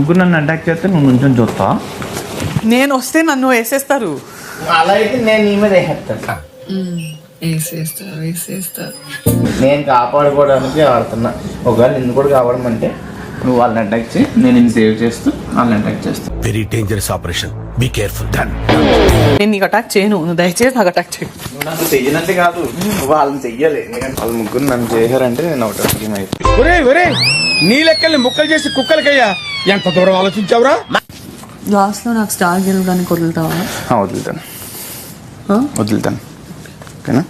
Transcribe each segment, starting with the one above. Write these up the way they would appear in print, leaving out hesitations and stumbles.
ముగ్గురు నన్ను అటాక్ చేస్తే నువ్వు నుంచొని చూస్తా. నేను వస్తే నన్ను వేసేస్తారు. అలా అయితే నేను నీ మీద వేసేస్తాను. నేను కాపాడుకోవడానికి ఆడుతున్నా. ఒకవేళ నిన్ను కూడా కాపాడమంటే నువ్వు వాళ్ళని అటాక్ చేయి, నేను నిన్ను సేవ్ చేస్తూ వాళ్ళని అటాక్ చేస్తాను. Very dangerous operation, be careful. Done. నేను నీకు అటాక్ చేయను, నువ్వు దయచేసి నాకు అటాక్ చేయి. నువ్వు నాకు చెయ్యనంటే కాదు, నువ్వు వాళ్ళని చెయ్యాలి. వాళ్ళు ముగ్గురు నన్ను చేశారంటే నేను ఒకటి టీం అయిపోయి. ఒరే నీ లెక్కల్ని ముక్కలు చేసి కుక్కలకయ్యా, ఎంత దూరం ఆలోచించావురా? లాస్ట్ లో నాకు స్టార్ గెలవడానికి వదులుతావా? వదులుతాను. ఓకేనా?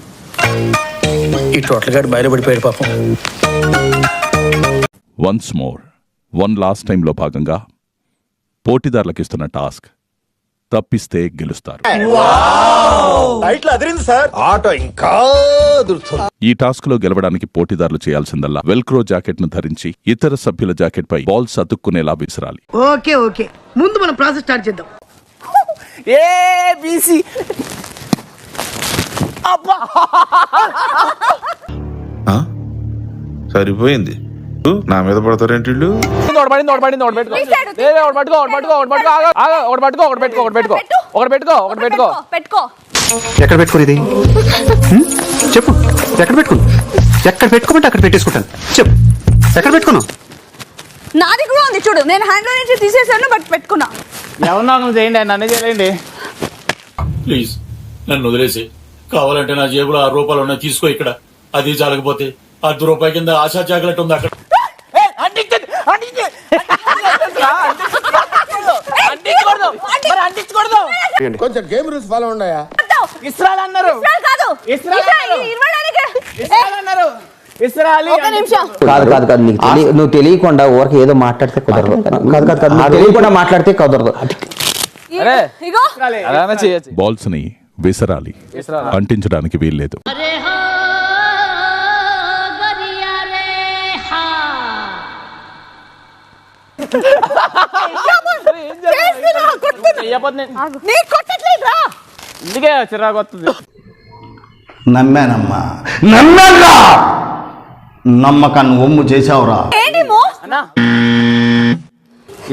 ఈ టోటల్ గాడు బయటపడిపోయాడు పాపం. వన్స్ మోర్ వన్ లాస్ట్ టైంలో భాగంగా పోటీదారులకు ఇస్తున్న టాస్క్ తప్పిస్తే గెలుస్తారు. ఆటో ఇంకా ఈ టాస్క్ లో గెలవడానికి పోటీదారులు చేయాల్సిందల్లా వెల్క్రో జాకెట్ ను ధరించి ఇతర సభ్యుల జాకెట్ పై బాల్స్ అతుక్కునేలా విసిరాలి. ఓకే ముందు మనం ప్రాసెస్ స్టార్ట్ చేద్దాం. ABC సరిపోయింది. నా మీద పడతారేంటి వీళ్ళు? ఎక్కడ పెట్టుకుని ఇది చెప్పు. ఎక్కడ పెట్టుకున్నా? ఎక్కడ పెట్టుకోమంటే అక్కడ పెట్టేసుకుంటాను. చెప్పు ఎక్కడ పెట్టుకున్నావు? నాది కూడా ఉంది చూడు. నేను హ్యాండ్ లో నుంచి తీసేసాను, బట్ పెట్టుకున్నా. ఎవరు చేయండి, నన్ను చేయండి ప్లీజ్. నన్ను వదిలేసి కావాలంటే నా జేబులో 6 రూపాయలు ఉన్నాయి, తీసుకో. ఇక్కడ అది జరగకపోతే 10 రూపాయల కింద ఆశా చాక్లెట్ ఉంది అక్కడ. కొంచెం గేమ్ రూల్స్ ఫాలో ఉన్నాయా? కాదు నువ్వు తెలియకుండా ఊరికి ఏదో మాట్లాడితే కుదరదు. తెలియకుండా మాట్లాడితే కుదరదు. బాల్స్ ని విసరాలి, అంటించడానికి వీల్లేదు. ఇందుకే చిరాకు వస్తుంది. నమ్మానమ్మా, నమ్మకాన్ని ఒమ్ము చేసావురా.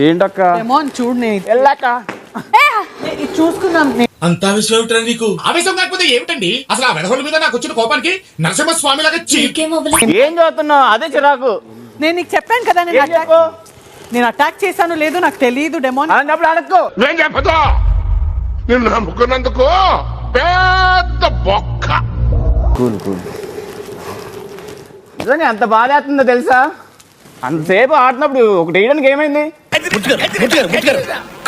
ఏంటక్క చూడు, వెళ్ళాక చూసుకున్నాం. అంత ఆవేశం ఏమిటా నీకు? ఆవేశం కాకపోతే ఏమిటండి అసలు? ఆ వెధవుల మీద నాకు వచ్చిన కోపానికి నరసింహస్వామి లాగా ఏం చదువుతున్నావు? అదే చిరాకు. నేను నీకు చెప్పాను కదా, నేను అటాక్ చేశాను లేదు నాకు తెలియదు. డెమోన్ అన్నప్పుడు అనకు. నేను చెప్పదు. నిన్ను నమ్ముకున్నందుకు పెద్ద బొక్క. నిజంగా ఎంత బాధ అవుతుందో తెలుసా? అంతసేపు ఆడినప్పుడు ఒకటి వేయడానికి ఏమైంది?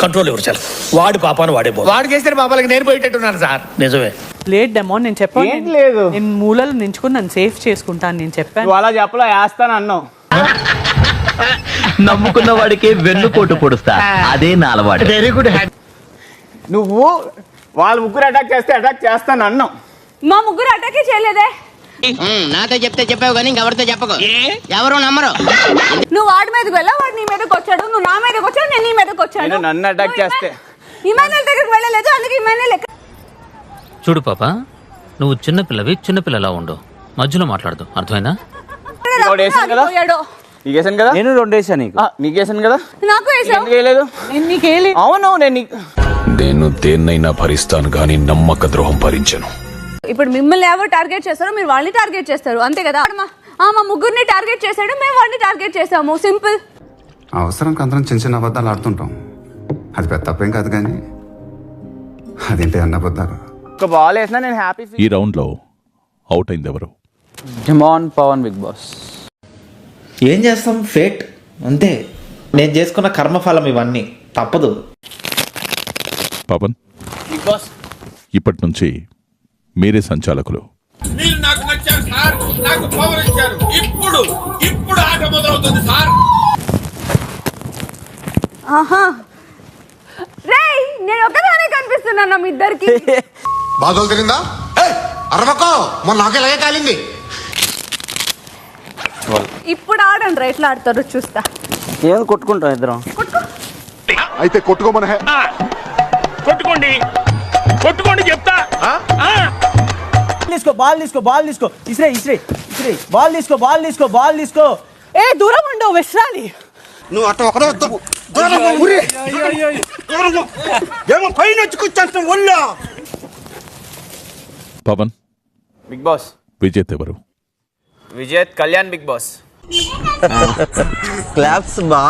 కంట్రోల్ ఎవరు చాలు. వాడి పాపాను వాడు చేసిన పాపాలకి నేను పోయేటట్టున్నాను సార్. నిజమే. లేట్ డెమోన్, నేను చెప్పాను. ఏంటి లేదు, నేను మూలలు నించుకుని నన్ను సేఫ్ చేసుకుంటాను. నేను చెప్పాను. నువ్వు అలా చెప్పలా, వేస్తాను అన్నావు. నమ్ముకున్న వాడికి వెన్నుపోటు పొడుస్తా, అదే నా అలవాటు. Very good. నువ్వు వాళ్ళ ముగ్గురు అటాక్ చేస్తే అటాక్ చేస్తాను అన్నావు. మా ముగ్గురు అటాకే చేయలేదే. నాతో చెప్తే చెప్పావు కానీ ఇంకెవరితో చెప్పకు, ఎవరు నమ్మరు. నువ్వు వాడి మీదకి వెళ్ళా, వాడు నీ మీదకి వచ్చాడు. నువ్వు నా మీదకి వచ్చాడు, నేను నీ మీదకి వచ్చాను. నేను నన్ను అటాక్ చేస్తే ఇమానుయల్ దగ్గరికి వెళ్ళలేదు, అందుకే ఇమానుయల్ చూడు పాప, నువ్వు చిన్నపిల్లవి, చిన్నపిల్లలా ఉండు, మధ్యలో మాట్లాడదు, అర్థమైనా? నీకేసాను కదా, నేను 2 వేసాను నీకు. నీకేసాను కదా, నాకు ఎందుకు వేయలేదు? అవును, నేను దేన్నైనా భరిస్తాను గాని నమ్మక ద్రోహం భరించను. ఇప్పుడు మిమ్మల్ని ఎవరు టార్గెట్ చేస్తారో మీరు వాళ్ళని టార్గెట్ చేస్తారు, అంతే కదా. మా ముగ్గురిని టార్గెట్ చేశాడు, మేము వాడిని టార్గెట్ చేసాము, సింపుల్. అవసరానికి అందరం చిన్న చిన్న అబద్ధాలు ఆడుతుంటాం. అది పెద్ద తప్పేం కాదు కానీ అదేంటి అన్న అబద్ధాలు. ఒక బాల్ వేసినా నేను హ్యాపీ. ఈ రౌండ్ లో అవుట్ అయింది ఎవరు? Demon Pawan, big boss. ఏం చేస్తాం, ఫేట్ అంతే. నేను చేసుకున్న కర్మఫలం ఇవన్నీ, తప్పదు. పవన్, బిగ్ బాస్ ఇప్పటి నుంచి మీరే సంచాలకులు. మీరు నాకు నచ్చారు సార్, నాకు పవర్ ఇచ్చారు. ఇప్పుడు ఆట మొదలవుతుంది సార్. రేయ్, నేను ఒకదానే కనిపిస్తున్నాను మీ ఇద్దరికి. బాధలు తిరిందా? అరవకో, మొన్న నాకు ఇలాగే కాలింది. ఇప్పుడు ఆడండి, ఎట్లా ఆడతారో చూస్తా. ఏం కొట్టుకుంటాం ఇద్దరం? అయితే కొట్టుకోమని. కొట్టుకోండి చెప్తా. బాల్ తీసుకో ఇస్రే బాల్ తీసుకో. ఏ దూరం ఉండవు, విశ్రాలి. నువ్వు అట్ట ఒకరే వస్తావు ఏమో పైన వచ్చి కూర్చొస్తాం ఒళ్ళో. పవన్, బిగ్ బాస్ విజేత్ ఎవరు? విజేత్ కళ్యాణ్ బిగ్ బాస్. క్లాప్స్ బా.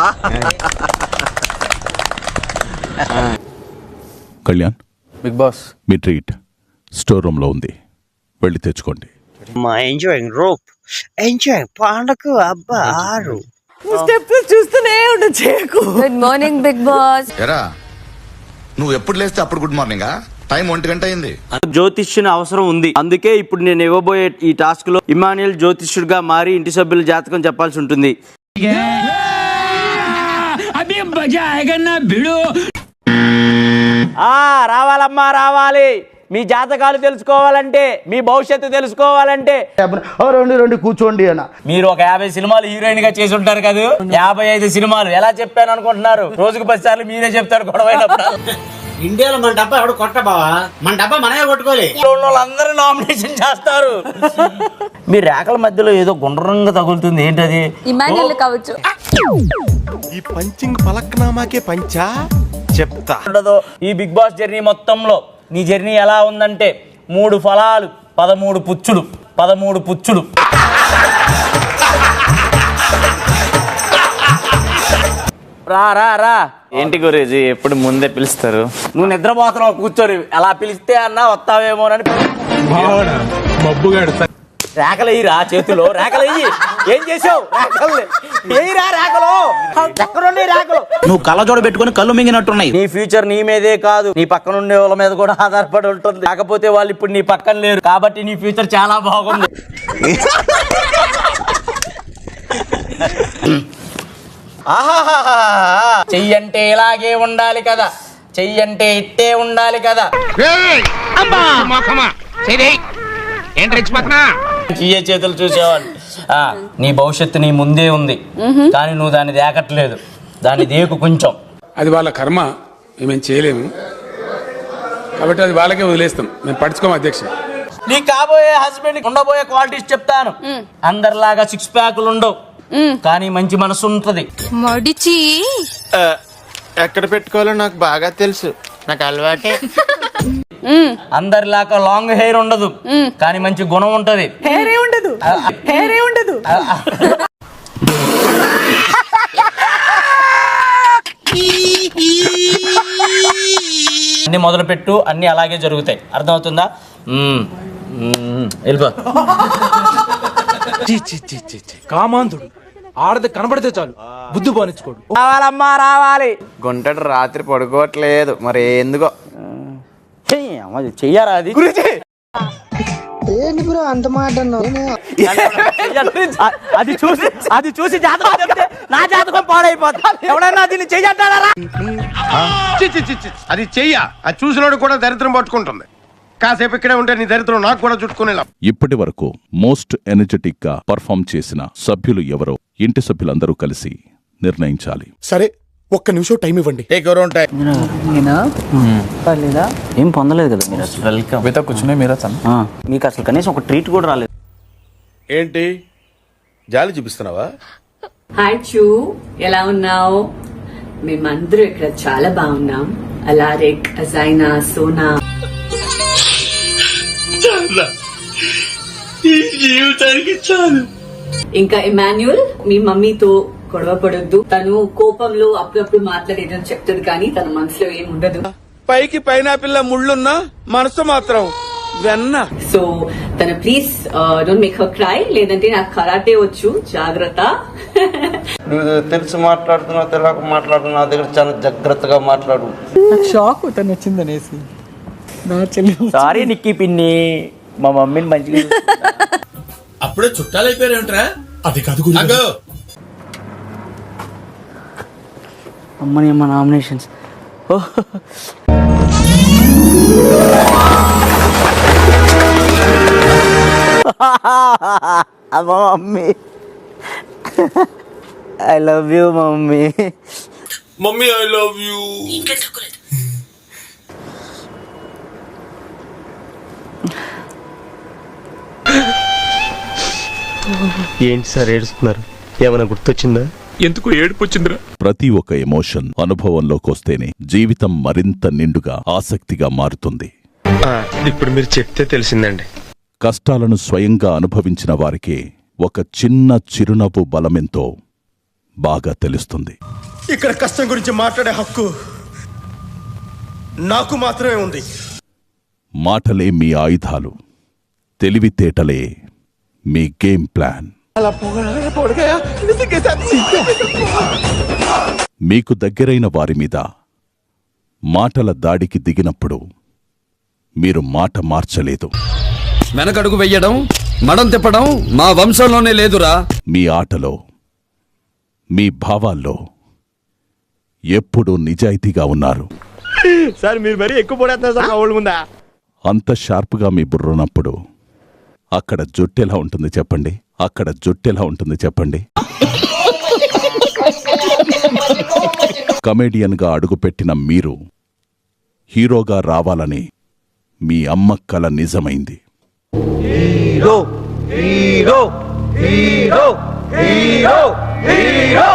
Kalyan, big boss. మీ ట్రీట్ స్టోర్ రూమ్ లో ఉంది, వెళ్ళి తెచ్చుకోండి. ఎంజాయింగ్ రోప్, ఎంజాయింగ్ పండగ అబ్బా ఆరు. స్టెప్ చూస్తూనే ఉండు, చేయకు. Good morning big boss. ఎరా నువ్వు ఎప్పుడు లేస్తే అప్పుడు గుడ్ మార్నింగా? టైం 1 గంట అయింది. జ్యోతిష్యుని అవసరం ఉంది. అందుకే ఇప్పుడు నేను ఇవ్వబోయే ఈ టాస్క్ లో ఇమాన్యుయల్ జ్యోతిష్యుడిగా మారి ఇంటి సభ్యుల జాతకం చెప్పాల్సి ఉంటుంది. రావాలమ్మా రావాలి. మీ జాతకాలు తెలుసుకోవాలంటే, మీ భవిష్యత్తు తెలుసుకోవాలంటే రెండు కూర్చోండి అన్న. మీరు ఒక 50 సినిమాలు హీరోయిన్ గా చేసి ఉంటారు కదా. 55 సినిమాలు ఎలా చెప్పాను అనుకుంటున్నారు? రోజుకు 10 సార్లు మీరే చెప్తారు గొడవైనప్పుడు. ఇండియాలో మన డబ్బా ఎవడు కొట్ట బావా, మన డబ్బా మనమే కొట్టుకోలే. వాళ్ళందరూ నామినేషన్ చేస్తారు. మీ రేఖల మధ్యలో ఏదో గుండ్రంగా తగులుతుంది, ఏంటది? ఇమాన్యుయల్ కావచ్చు. ఈ పంచింగ్ పలక్నామాకే పంచా చెప్తా. ఉండదు. ఈ బిగ్ బాస్ జర్నీ మొత్తంలో నీ జర్నీ ఎలా ఉందంటే 3 ఫలాలు 13 పుచ్చులు 13 పుచ్చులు. రా రా రా. ఏంటి గురూజీ ఎప్పుడు ముందే పిలుస్తారు? నువ్వు నిద్రపోతున్నావు, కూర్చొని ఎలా పిలిస్తే అన్నా వస్తావేమోనని. రేఖలు ఎయ్యిరా చేతిలో, రేఖలు ఎయ్యి. ఏం చేసావు? ఎయ్యిరా రేఖలు. ఎక్కడుండే రేఖలు? నువ్వు కళ్ళజోడ పెట్టుకుని కళ్ళు మింగినట్టున్నాయి. నీ ఫ్యూచర్ నీ మీదే కాదు, నీ పక్కన ఉండే వాళ్ళ మీద కూడా ఆధారపడి ఉంటుంది. కాకపోతే వాళ్ళు ఇప్పుడు నీ పక్కన లేరు కాబట్టి నీ ఫ్యూచర్ చాలా బాగుంది. చెయ్యంటే ఇలాగే ఉండాలి కదా, చెయ్యంటే ఇట్టే ఉండాలి కదా. చెయ్యే చేతులు చూసేవాళ్ళు. నీ భవిష్యత్తు నీ ముందే ఉంది, కానీ నువ్వు దాన్ని దేకట్లేదు. దాన్ని దేకు కొంచెం. అది వాళ్ళ కర్మ, మేము చేయలేము కాబట్టి అది వాళ్ళకే వదిలేస్తాం, మేము పడుచుకోము అధ్యక్ష. నీ కాబోయే హస్బెండ్ ఉండబోయే క్వాలిటీస్ చెప్తాను. అందరిలాగా 6 ప్యాకులు ఉండవు, కానీ మంచి మనసు ఉంటది. మడిచి ఎక్కడ పెట్టుకోవాలో నాకు బాగా తెలుసు, నాకు అలవాటే. అందరిలాగా లాంగ్ హెయిర్ ఉండదు, కానీ మంచి గుణం ఉంటది. హెయిరే ఉండదు, హెయిరే ఉండదు. అన్ని మొదలు పెట్టు, అన్ని అలాగే జరుగుతాయి. అర్థమవుతుందా? వెళ్ళిపో. కామాంధుడు ఆడది కనబడితే చాలు బుద్ధి పోనిచ్చుకోడు. రావాలమ్మా రావాలి. గుంటడు రాత్రి పడుకోవట్లేదు, మరి ఎందుకో చెయ్యారా అది? అది చూసి జాతకం చెప్తే నా జాతకం పాడైపోతుంది. ఎవడన్నా దీన్ని చెయ్యట్టారా? అది చెయ్య, అది చూసినోడు కూడా దరిద్రం పట్టుకుంటుంది. కాసేపు ఇక్కడే ఉంటే నీ దరిద్రం నాకు కూడా చుట్టుకునేలా. ఇప్పటి వరకు మోస్ట్ ఎనర్జెటిక్ గా పర్ఫామ్ చేసిన సభ్యులు ఎవరో ఇంటి సభ్యులందరూ కలిసి నిర్ణయించాలి. సరే, ఒక్క నిమిషం టైం ఇవ్వండి. ఏం పొందలేదు కదా మీరు అసలు. వెల్కమ్. మీతో కూర్చునే మీరు మీకు అసలు కనీసం ఒక ట్రీట్ కూడా రాలేదు. ఏంటి జాలి చూపిస్తున్నావా? హాయ్ చూ, ఎలా ఉన్నావు? మేమందరూ ఇక్కడ చాలా బాగున్నాం. అలారిక్, అజైనా, సోనా. జీవితానికి చాలు. ఇంకా ఇమాన్యుయల్, మీ మమ్మీతో గొడవ పడొద్దు. తను కోపంలో అప్పుడప్పుడు మాట్లాడేదని చెప్తుంది, కానీ తన మనసులో ఏం ఉండదు. పైకి పైనాపిల్ల ముళ్ళున్నా మనసు మాత్రం వెన్న. సో తన please don't make her cry, లేదంటే నాకు కరాటే వచ్చు, జాగ్రత్త. తెలిసి మాట్లాడుతున్నా తెలియక మాట్లాడుతున్నా, నా దగ్గర చాలా జాగ్రత్తగా మాట్లాడు. నాకు షాక్ తను వచ్చిందనేసి. సారీ నిక్కీ పిన్ని, మా మమ్మీని మంచిగా. అప్పుడే చుట్టాలు అయిపోయారేంట్రా? అది కాదు అమ్మని అమ్మ నామినేషన్స్. అమ్మ mummy, I love you mummy. Mummy I love you. ఏంటి సార్ ఏడుస్తున్నారు? ఏమైనా గుర్తొచ్చిందా? ఎందుకు ఏడుపు వచ్చిందిరా? ప్రతి ఒక్క ఎమోషన్ అనుభవంలోకొస్తేనే జీవితం మరింత నిండుగా ఆసక్తిగా మారుతుంది. ఇప్పుడు మీరు చెప్తే తెలిసిందండి. కష్టాలను స్వయంగా అనుభవించిన వారికే ఒక చిన్న చిరునవ్వు బలమెంతో బాగా తెలుస్తుంది. ఇక్కడ కష్టం గురించి మాట్లాడే హక్కు నాకు మాత్రమే ఉంది. మాటలే మీ ఆయుధాలు, తెలివితేటలే మీ గేమ్ ప్లాన్. మీకు దగ్గరైన వారి మీద మాటల దాడికి దిగినప్పుడు మీరు మాట మార్చలేదు. వెనకడుగు వెయ్యడం, మడం తిప్పడం మా వంశంలోనే లేదురా. మీ ఆటలో, మీ భావాల్లో ఎప్పుడూ నిజాయితీగా ఉన్నారు. సార్ మీరు మరీ ఎక్కువ పడేస్తున్నారు సార్ మా ఊళ్ళ ముందా. అంత షార్ప్గా మీ బుర్రున్నప్పుడు అక్కడ జొట్టెలా ఉంటుంది చెప్పండి? అక్కడ జొట్టెలా ఉంటుంది చెప్పండి? కమెడియన్గా అడుగుపెట్టిన మీరు హీరోగా రావాలని మీ అమ్మ కల నిజమైంది. Hero hero hero hero hero